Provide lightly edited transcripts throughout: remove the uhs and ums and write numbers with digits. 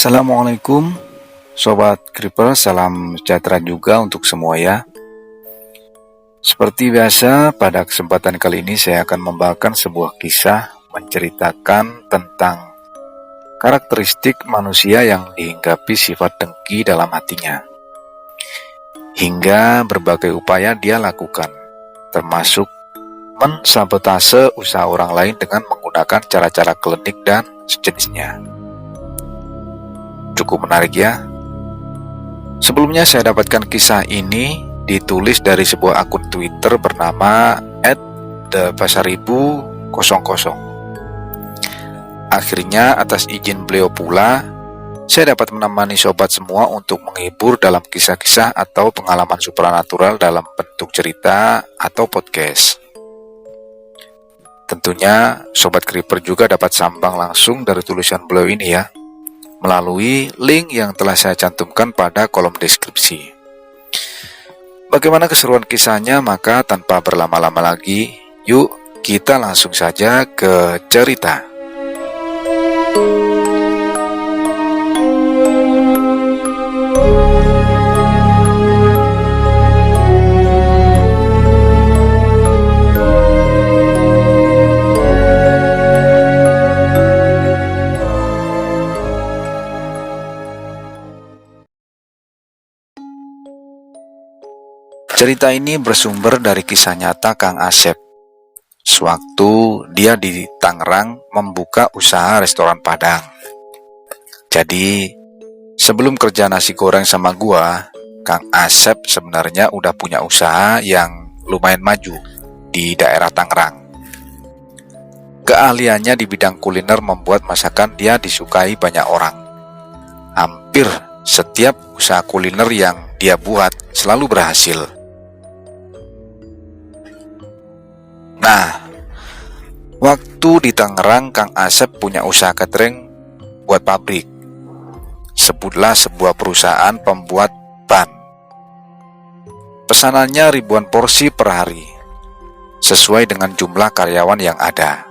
Assalamualaikum Sobat Creeper, salam sejahtera juga untuk semua ya. Seperti biasa, pada kesempatan kali ini saya akan membawakan sebuah kisah menceritakan tentang karakteristik manusia yang dihinggapi sifat dengki dalam hatinya. Hingga berbagai upaya dia lakukan, termasuk mensabotase usaha orang lain dengan menggunakan cara-cara klinik dan sejenisnya. Cukup menarik ya. Sebelumnya saya dapatkan kisah ini ditulis dari sebuah akun Twitter bernama @thepasaribu00. Akhirnya atas izin beliau pula, saya dapat menemani sobat semua untuk menghibur dalam kisah-kisah atau pengalaman supranatural dalam bentuk cerita atau podcast. Tentunya Sobat Creeper juga dapat sambang langsung dari tulisan beliau ini ya, melalui link yang telah saya cantumkan pada kolom deskripsi. Bagaimana keseruan kisahnya? Maka tanpa berlama-lama lagi, yuk kita langsung saja ke cerita. Cerita ini bersumber dari kisah nyata Kang Asep. Sewaktu dia di Tangerang membuka usaha restoran Padang. Jadi, sebelum kerja nasi goreng sama gua, Kang Asep sebenarnya udah punya usaha yang lumayan maju di daerah Tangerang. Keahliannya di bidang kuliner membuat masakan dia disukai banyak orang. Hampir setiap usaha kuliner yang dia buat selalu berhasil. Nah, waktu di Tangerang, Kang Asep punya usaha catering buat pabrik. Sebutlah sebuah perusahaan pembuat ban. Pesanannya ribuan porsi per hari, sesuai dengan jumlah karyawan yang ada.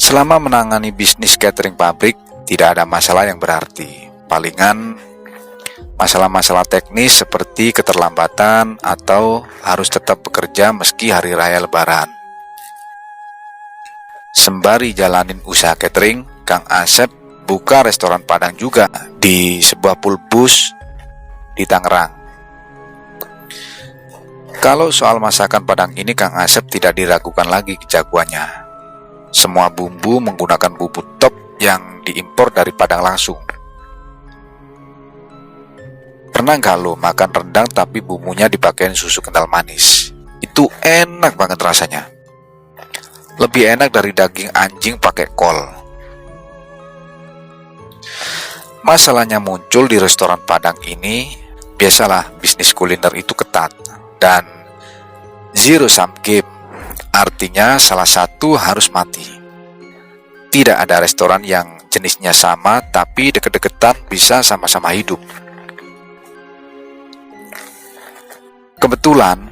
Selama menangani bisnis catering pabrik, tidak ada masalah yang berarti. Palingan masalah-masalah teknis seperti keterlambatan atau harus tetap bekerja meski hari raya lebaran. Sembari jalanin usaha catering, Kang Asep buka restoran Padang juga di sebuah pulbus di Tangerang. Kalau soal masakan Padang ini, Kang Asep tidak diragukan lagi kejagoannya. Semua bumbu menggunakan bubuk top yang diimpor dari Padang langsung. Pernah nggak lo makan rendang tapi bumbunya dipakein susu kental manis? Itu enak banget rasanya. Lebih enak dari daging anjing pakai kol. Masalahnya muncul di restoran Padang ini. Biasalah, bisnis kuliner itu ketat dan zero sum game. Artinya salah satu harus mati. Tidak ada restoran yang jenisnya sama tapi deket-deketan bisa sama-sama hidup. Kebetulan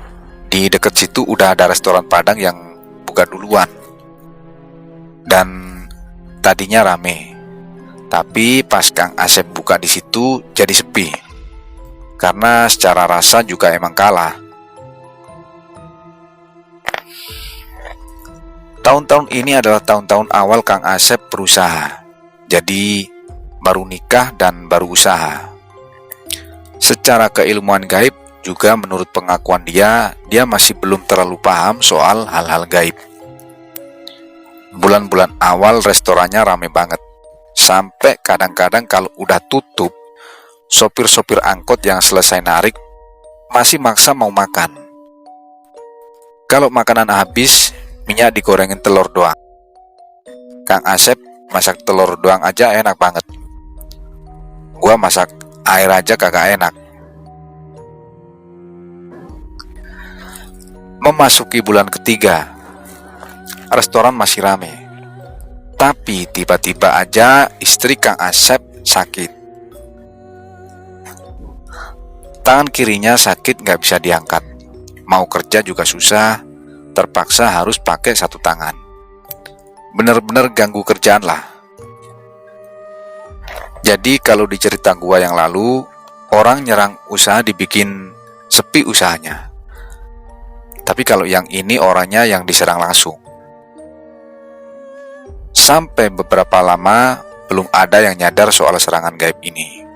di dekat situ udah ada restoran Padang yang buka duluan. Dan tadinya rame. Tapi pas Kang Asep buka di situ jadi sepi. Karena secara rasa juga emang kalah. Tahun-tahun ini adalah tahun-tahun awal Kang Asep berusaha. Jadi baru nikah dan baru usaha. Secara keilmuan gaib juga menurut pengakuan dia masih belum terlalu paham soal hal-hal gaib. Bulan-bulan awal restorannya rame banget. Sampai kadang-kadang kalau udah tutup, sopir-sopir angkot yang selesai narik masih maksa mau makan. Kalau makanan habis, minyak digorengin telur doang. Kang Asep masak telur doang aja enak banget. Gua masak air aja kagak enak. Memasuki bulan ketiga, restoran masih rame. Tapi tiba-tiba aja istri Kang Asep sakit. Tangan kirinya sakit gak bisa diangkat. Mau kerja juga susah, terpaksa harus pakai satu tangan. Bener-bener ganggu kerjaan lah. Jadi kalau di cerita gua yang lalu, orang nyerang usaha dibikin sepi usahanya. Tapi kalau yang ini orangnya yang diserang langsung. Sampai beberapa lama belum ada yang nyadar soal serangan gaib ini.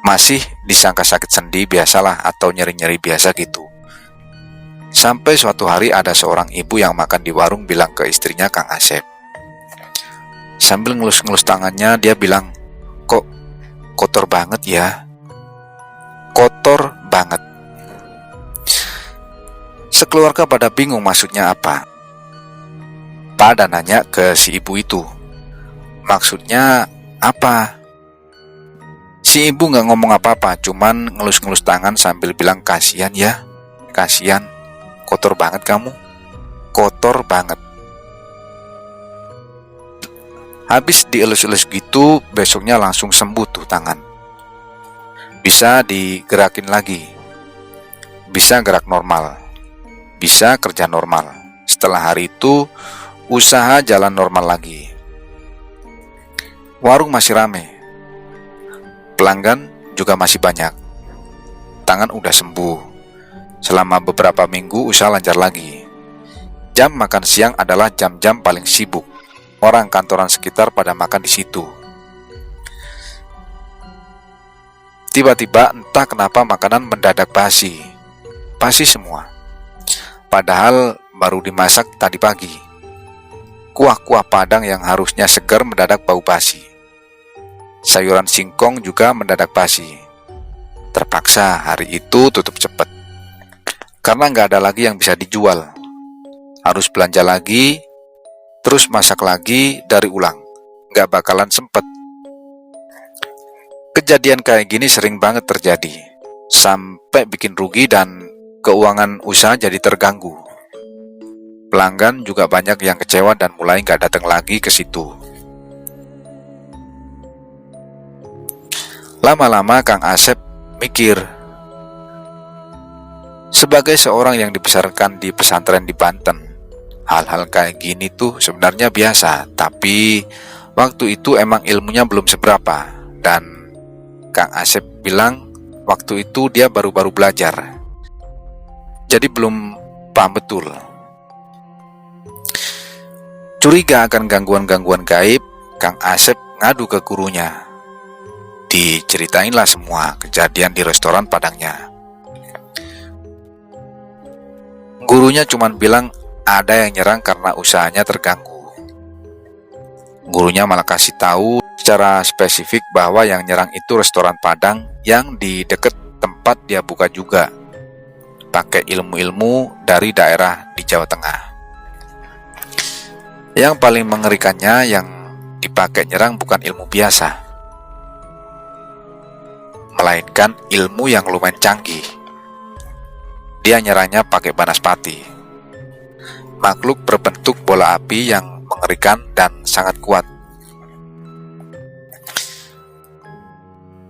Masih disangka sakit sendi biasalah atau nyeri-nyeri biasa gitu. Sampai suatu hari ada seorang ibu yang makan di warung bilang ke istrinya Kang Asep. Sambil ngelus-ngelus tangannya dia bilang, "Kok kotor banget ya?" Kotor banget. Sekeluarga pada bingung maksudnya apa. Pada nanya ke si ibu itu, maksudnya apa? Si ibu gak ngomong apa-apa, cuman ngelus-ngelus tangan sambil bilang, "Kasian ya, kasian. Kotor banget kamu, kotor banget." Habis dielus-elus gitu, besoknya langsung sembuh tuh tangan. Bisa digerakin lagi, bisa gerak normal, bisa kerja normal. Setelah hari itu, usaha jalan normal lagi. Warung masih rame, pelanggan juga masih banyak. Tangan udah sembuh. Selama beberapa minggu usaha lancar lagi. Jam makan siang adalah jam-jam paling sibuk. Orang kantoran sekitar pada makan di situ. Tiba-tiba entah kenapa makanan mendadak basi. Basi semua. Padahal baru dimasak tadi pagi. Kuah-kuah Padang yang harusnya segar mendadak bau basi. Sayuran singkong juga mendadak basi. Terpaksa hari itu tutup cepat. Karena nggak ada lagi yang bisa dijual. Harus belanja lagi, terus masak lagi dari ulang. Nggak bakalan sempet. Kejadian kayak gini sering banget terjadi. Sampai bikin rugi dan keuangan usaha jadi terganggu. Pelanggan juga banyak yang kecewa dan mulai nggak datang lagi ke situ. Lama-lama Kang Asep mikir, sebagai seorang yang dibesarkan di pesantren di Banten, hal-hal kayak gini tuh sebenarnya biasa, tapi waktu itu emang ilmunya belum seberapa. Dan Kang Asep bilang waktu itu dia baru-baru belajar, jadi belum paham betul. Curiga akan gangguan-gangguan gaib, Kang Asep ngadu ke gurunya. Diceritainlah semua kejadian di restoran Padangnya. Gurunya cuma bilang ada yang nyerang karena usahanya terganggu. Gurunya malah kasih tahu secara spesifik bahwa yang nyerang itu restoran Padang yang di deket tempat dia buka juga. Pakai ilmu-ilmu dari daerah di Jawa Tengah. Yang paling mengerikannya yang dipakai nyerang bukan ilmu biasa, melainkan ilmu yang lumayan canggih. Dia nyerangnya pakai banaspati, makhluk berbentuk bola api yang mengerikan dan sangat kuat.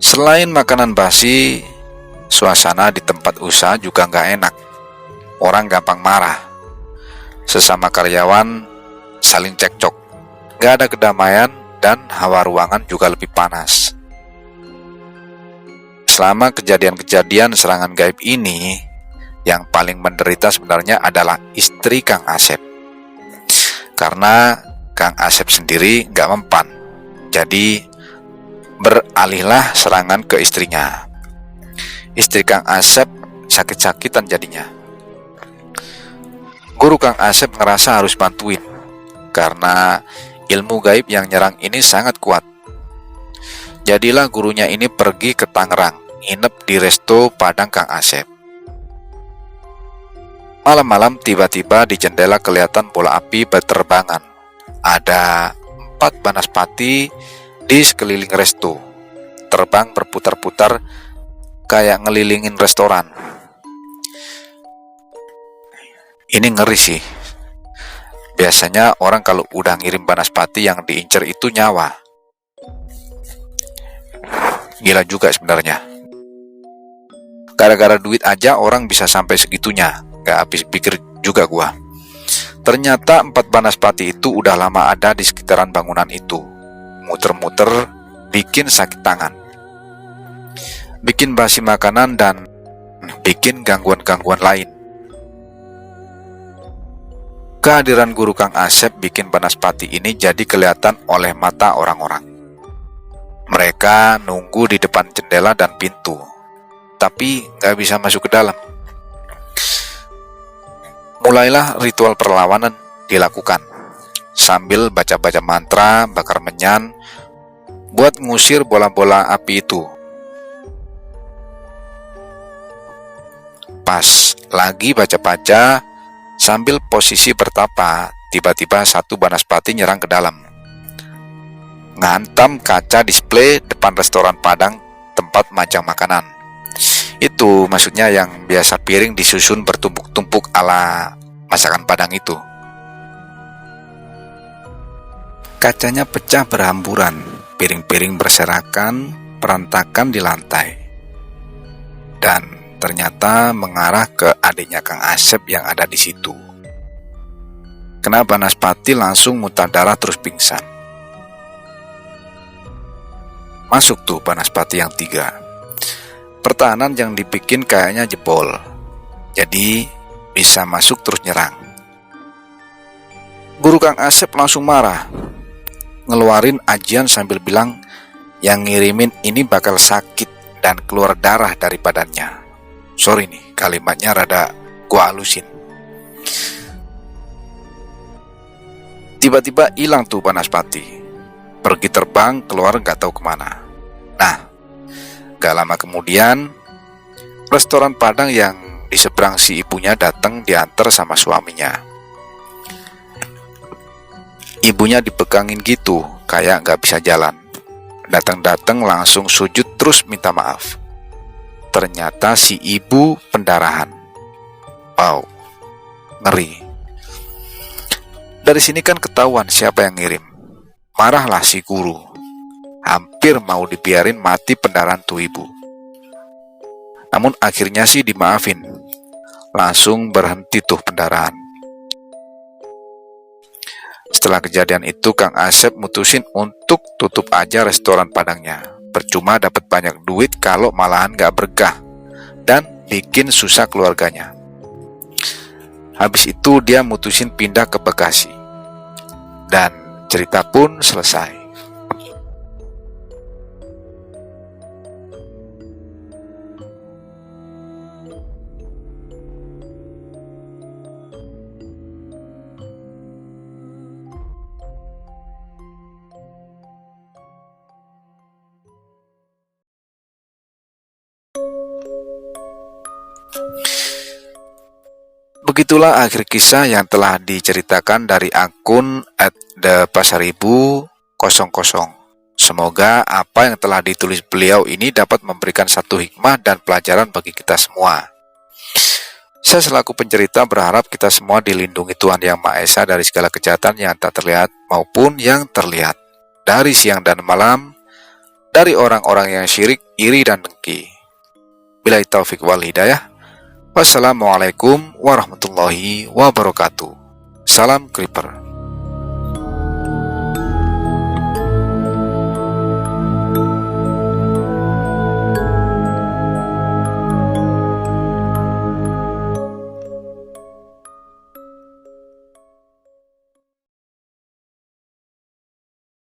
Selain makanan basi, suasana di tempat usaha juga nggak enak. Orang gampang marah. Sesama karyawan saling cekcok. Nggak ada kedamaian dan hawa ruangan juga lebih panas. Selama kejadian-kejadian serangan gaib ini, yang paling menderita sebenarnya adalah istri Kang Asep. Karena Kang Asep sendiri nggak mempan. Jadi beralihlah serangan ke istrinya. Istri Kang Asep sakit-sakitan jadinya. Guru Kang Asep ngerasa harus bantuin. Karena ilmu gaib yang nyerang ini sangat kuat. Jadilah gurunya ini pergi ke Tangerang, nginep di resto Padang Kang Asep. Malam-malam tiba-tiba di jendela kelihatan bola api berterbangan. Ada 4 banaspati di sekeliling resto. Terbang berputar-putar kayak ngelilingin restoran. Ini ngeri sih. Biasanya orang kalau udah ngirim banaspati yang diincer itu nyawa. Gila juga sebenarnya. Gara-gara duit aja orang bisa sampai segitunya. Gak habis pikir juga gua. Ternyata 4 banaspati itu udah lama ada di sekitaran bangunan itu. Muter-muter bikin sakit tangan, bikin basi makanan, dan bikin gangguan-gangguan lain. Kehadiran guru Kang Asep bikin Banaspati ini jadi kelihatan oleh mata orang-orang. Mereka nunggu di depan jendela dan pintu, tapi nggak bisa masuk ke dalam. Mulailah ritual perlawanan dilakukan, sambil baca-baca mantra, bakar menyan, buat ngusir bola-bola api itu. Pas lagi baca-baca, sambil posisi bertapa, tiba-tiba satu Banaspati nyerang ke dalam, ngantam kaca display depan restoran Padang tempat majang makanan. Itu maksudnya yang biasa piring disusun bertumpuk-tumpuk ala masakan Padang itu. Kacanya pecah berhamburan, piring-piring berserakan, berantakan di lantai. Dan ternyata mengarah ke adiknya Kang Asep yang ada di situ. Kena Banaspati langsung muntah darah terus pingsan. Masuk tuh Banaspati yang 3. Pertahanan yang dibikin kayaknya jebol, jadi bisa masuk terus nyerang. Guru Kang Asep langsung marah, ngeluarin ajian sambil bilang yang ngirimin ini bakal sakit dan keluar darah dari badannya. Sorry nih, kalimatnya rada gua halusin. Tiba-tiba hilang tuh Banaspati, pergi terbang keluar gak tahu kemana. Nah, gak lama kemudian restoran Padang yang di seberang si ibunya datang diantar sama suaminya. Ibunya dipegangin gitu, kayak gak bisa jalan. Datang-datang langsung sujud terus minta maaf. Ternyata si ibu pendarahan. Wow, ngeri. Dari sini kan ketahuan siapa yang ngirim. Marahlah si guru. Hampir mau dibiarin mati pendarahan tuh ibu. Namun akhirnya sih dimaafin. Langsung berhenti tuh pendarahan. Setelah kejadian itu, Kang Asep mutusin untuk tutup aja restoran Padangnya. Percuma dapat banyak duit kalau malahan gak berkah dan bikin susah keluarganya. Habis itu dia mutusin pindah ke Bekasi. Dan cerita pun selesai. Begitulah akhir kisah yang telah diceritakan dari akun @thepasaribu00. Semoga apa yang telah ditulis beliau ini dapat memberikan satu hikmah dan pelajaran bagi kita semua. Saya selaku pencerita berharap kita semua dilindungi Tuhan Yang Maha Esa dari segala kejahatan yang tak terlihat maupun yang terlihat, dari siang dan malam, dari orang-orang yang syirik, iri, dan dengki. Billahi taufik wal hidayah. Wassalamualaikum warahmatullahi wabarakatuh. Salam Creeper.